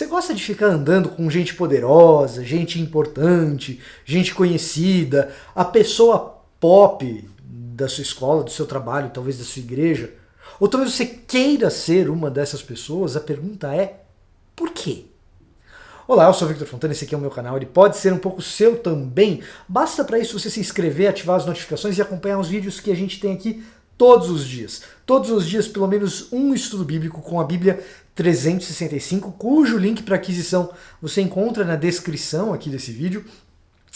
Você gosta de ficar andando com gente poderosa, gente importante, gente conhecida, a pessoa pop da sua escola, do seu trabalho, talvez da sua igreja? Ou talvez você queira ser uma dessas pessoas? A pergunta é, por quê? Olá, eu sou o Victor Fontana, esse aqui é o meu canal, ele pode ser um pouco seu também. Basta para isso você se inscrever, ativar as notificações e acompanhar os vídeos que a gente tem aqui todos os dias. Todos os dias, pelo menos um estudo bíblico com a Bíblia 365, cujo link para aquisição você encontra na descrição aqui desse vídeo.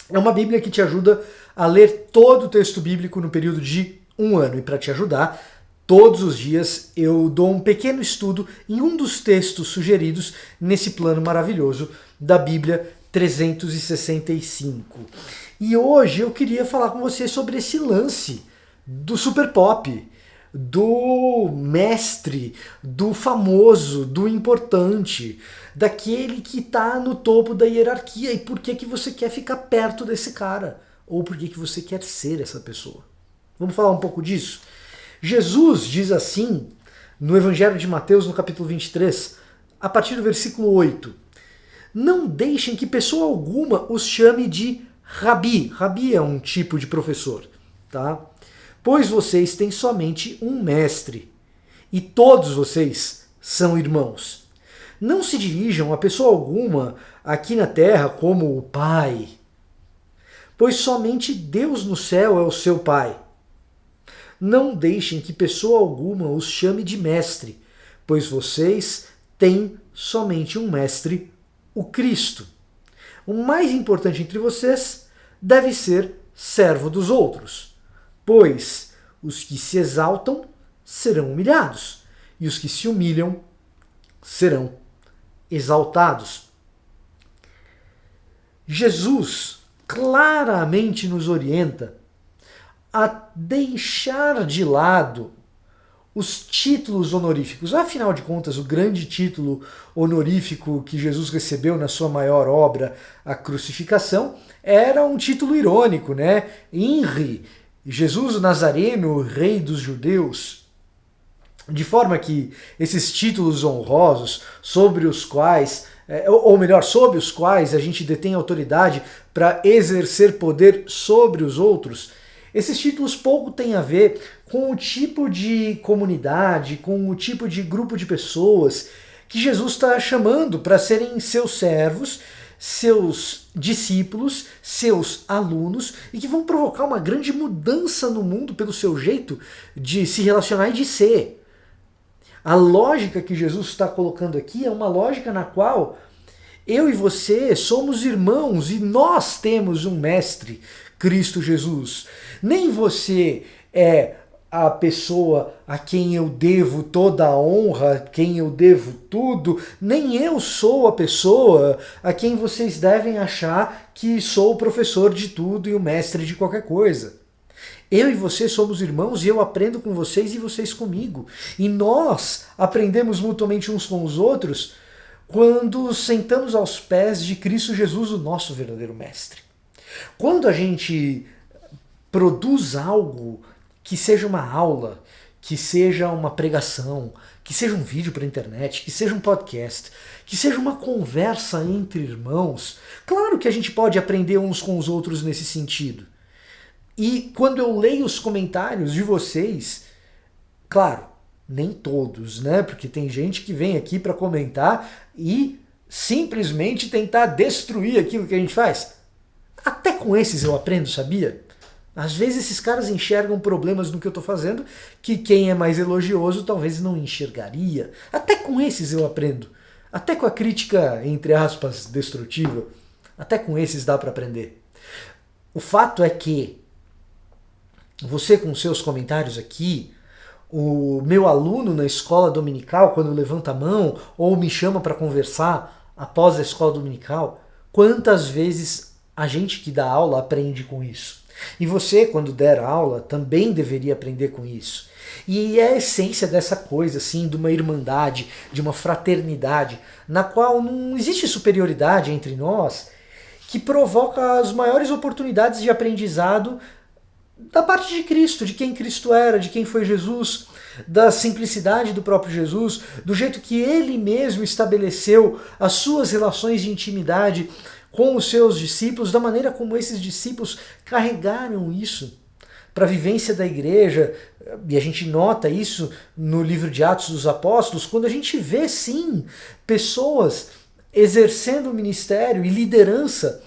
É uma Bíblia que te ajuda a ler todo o texto bíblico no período de um ano. E para te ajudar, todos os dias eu dou um pequeno estudo em um dos textos sugeridos nesse plano maravilhoso da Bíblia 365. E hoje eu queria falar com você sobre esse lance do super pop, do mestre, do famoso, do importante, daquele que está no topo da hierarquia. E por que você quer ficar perto desse cara? Ou por que você quer ser essa pessoa? Vamos falar um pouco disso? Jesus diz assim no Evangelho de Mateus, no capítulo 23, a partir do versículo 8. Não deixem que pessoa alguma os chame de rabi. Rabi é um tipo de professor, tá? Pois vocês têm somente um mestre, e todos vocês são irmãos. Não se dirijam a pessoa alguma aqui na terra como o Pai, pois somente Deus no céu é o seu Pai. Não deixem que pessoa alguma os chame de mestre, pois vocês têm somente um mestre, o Cristo. O mais importante entre vocês deve ser servo dos outros. Pois os que se exaltam serão humilhados, e os que se humilham serão exaltados. Jesus claramente nos orienta a deixar de lado os títulos honoríficos. Afinal de contas, o grande título honorífico que Jesus recebeu na sua maior obra, a crucificação, era um título irônico, né? Inri, Jesus o Nazareno, rei dos judeus. De forma que esses títulos honrosos sobre os quais, ou melhor, sobre os quais a gente detém autoridade para exercer poder sobre os outros, esses títulos pouco têm a ver com o tipo de comunidade, com o tipo de grupo de pessoas que Jesus está chamando para serem seus servos, seus discípulos, seus alunos, e que vão provocar uma grande mudança no mundo pelo seu jeito de se relacionar e de ser. A lógica que Jesus está colocando aqui é uma lógica na qual eu e você somos irmãos e nós temos um mestre, Cristo Jesus. Nem você é a pessoa a quem eu devo toda a honra, a quem eu devo tudo, nem eu sou a pessoa a quem vocês devem achar que sou o professor de tudo e o mestre de qualquer coisa. Eu e você somos irmãos e eu aprendo com vocês e vocês comigo. E nós aprendemos mutuamente uns com os outros quando sentamos aos pés de Cristo Jesus, o nosso verdadeiro mestre. Quando a gente produz algo que seja uma aula, que seja uma pregação, que seja um vídeo para a internet, que seja um podcast, que seja uma conversa entre irmãos, claro que a gente pode aprender uns com os outros nesse sentido. E quando eu leio os comentários de vocês, claro, nem todos, né? Porque tem gente que vem aqui para comentar e simplesmente tentar destruir aquilo que a gente faz. Até com esses eu aprendo, sabia? Às vezes esses caras enxergam problemas no que eu estou fazendo que quem é mais elogioso talvez não enxergaria. Até com esses eu aprendo. Até com a crítica, entre aspas, destrutiva. Até com esses dá para aprender. O fato é que você com seus comentários aqui, o meu aluno na escola dominical, quando levanta a mão ou me chama para conversar após a escola dominical, quantas vezes a gente que dá aula aprende com isso? E você, quando der aula, também deveria aprender com isso. E é a essência dessa coisa, assim, de uma irmandade, de uma fraternidade, na qual não existe superioridade entre nós, que provoca as maiores oportunidades de aprendizado da parte de Cristo, de quem Cristo era, de quem foi Jesus. da simplicidade do próprio Jesus, do jeito que ele mesmo estabeleceu as suas relações de intimidade com os seus discípulos, da maneira como esses discípulos carregaram isso para a vivência da igreja. E a gente nota isso no livro de Atos dos Apóstolos, quando a gente vê, sim, pessoas exercendo o ministério e liderança.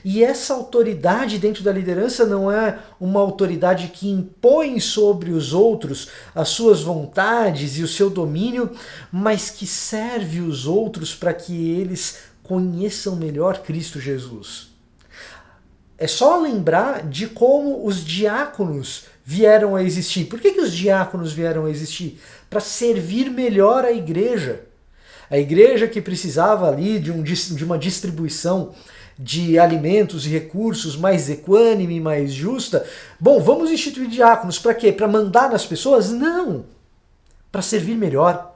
E essa autoridade dentro da liderança não é uma autoridade que impõe sobre os outros as suas vontades e o seu domínio, mas que serve os outros para que eles conheçam melhor Cristo Jesus. É só lembrar de como os diáconos vieram a existir. Por que os diáconos vieram a existir? Para servir melhor a igreja. A igreja que precisava ali de uma distribuição de alimentos e recursos mais equânime, mais justa. Bom, vamos instituir diáconos. Para quê? Para mandar nas pessoas? Não! Para servir melhor.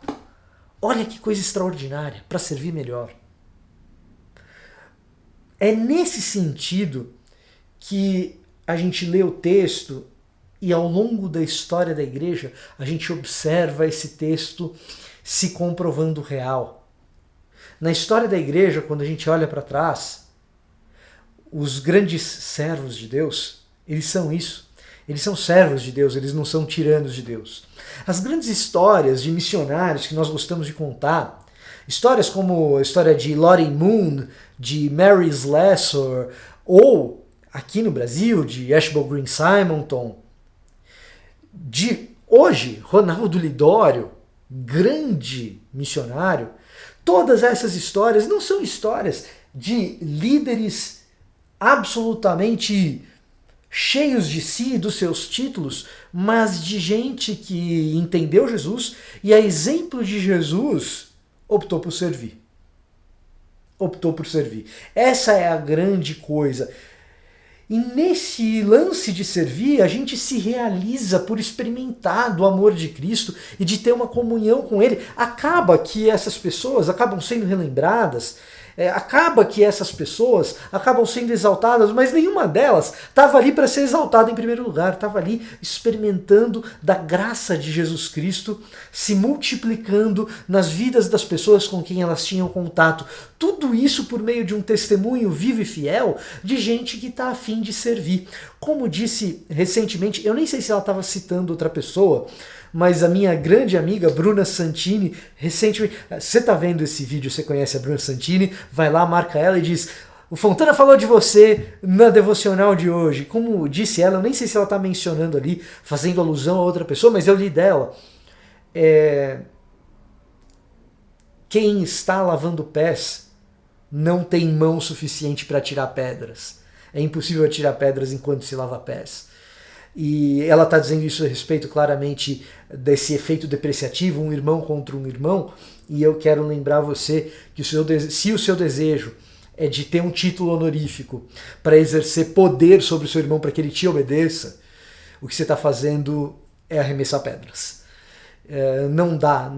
Olha que coisa extraordinária, para servir melhor. É nesse sentido que a gente lê o texto e ao longo da história da igreja a gente observa esse texto se comprovando real. Na história da igreja, quando a gente olha para trás, os grandes servos de Deus, eles são isso. Eles são servos de Deus, eles não são tiranos de Deus. As grandes histórias de missionários que nós gostamos de contar, histórias como a história de Lottie Moon, de Mary Slessor, ou aqui no Brasil, de Ashbel Green Simonton, de hoje, Ronaldo Lidório, grande missionário. Todas essas histórias não são histórias de líderes absolutamente cheios de si, dos seus títulos, mas de gente que entendeu Jesus e, a exemplo de Jesus, optou por servir. Optou por servir. Essa é a grande coisa. E nesse lance de servir, a gente se realiza por experimentar do amor de Cristo e de ter uma comunhão com Ele. Acaba que essas pessoas acabam sendo relembradas, acaba que essas pessoas acabam sendo exaltadas, mas nenhuma delas estava ali para ser exaltada em primeiro lugar, estava ali experimentando da graça de Jesus Cristo se multiplicando nas vidas das pessoas com quem elas tinham contato. Tudo isso por meio de um testemunho vivo e fiel de gente que está a fim de servir. Como disse recentemente, eu nem sei se ela estava citando outra pessoa, mas a minha grande amiga Bruna Santini, recentemente, você está vendo esse vídeo, você conhece a Bruna Santini, vai lá, marca ela e diz: o Fontana falou de você na devocional de hoje. Como disse ela, eu nem sei se ela está mencionando ali, fazendo alusão a outra pessoa, mas eu li dela. Quem está lavando pés não tem mão suficiente para tirar pedras. É impossível atirar pedras enquanto se lava pés. E ela está dizendo isso a respeito claramente desse efeito depreciativo, um irmão contra um irmão, e eu quero lembrar você que se o seu desejo é de ter um título honorífico para exercer poder sobre o seu irmão para que ele te obedeça, o que você está fazendo é arremessar pedras. Não dá.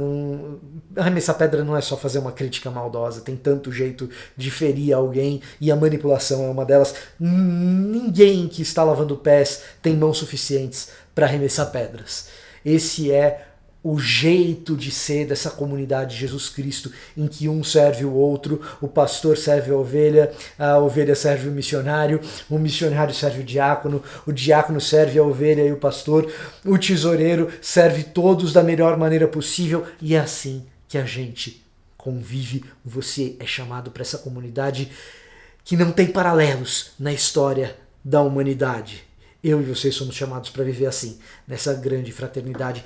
Arremessar pedra não é só fazer uma crítica maldosa, tem tanto jeito de ferir alguém e a manipulação é uma delas. Ninguém que está lavando pés tem mãos suficientes para arremessar pedras. Esse é o jeito de ser dessa comunidade de Jesus Cristo, em que um serve o outro, o pastor serve a ovelha serve o missionário serve o diácono serve a ovelha e o pastor, o tesoureiro serve todos da melhor maneira possível, e é assim que a gente convive. Você é chamado para essa comunidade que não tem paralelos na história da humanidade. Eu e você somos chamados para viver assim, nessa grande fraternidade.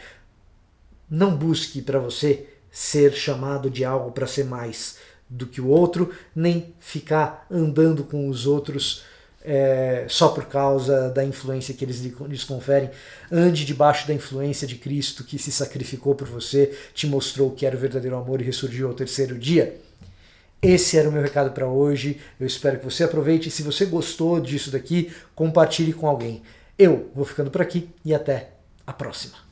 Não busque para você ser chamado de algo para ser mais do que o outro, nem ficar andando com os outros só por causa da influência que eles lhes conferem. Ande debaixo da influência de Cristo, que se sacrificou por você, te mostrou o que era o verdadeiro amor e ressurgiu ao terceiro dia. Esse era o meu recado para hoje. Eu espero que você aproveite. Se você gostou disso daqui, compartilhe com alguém. Eu vou ficando por aqui e até a próxima.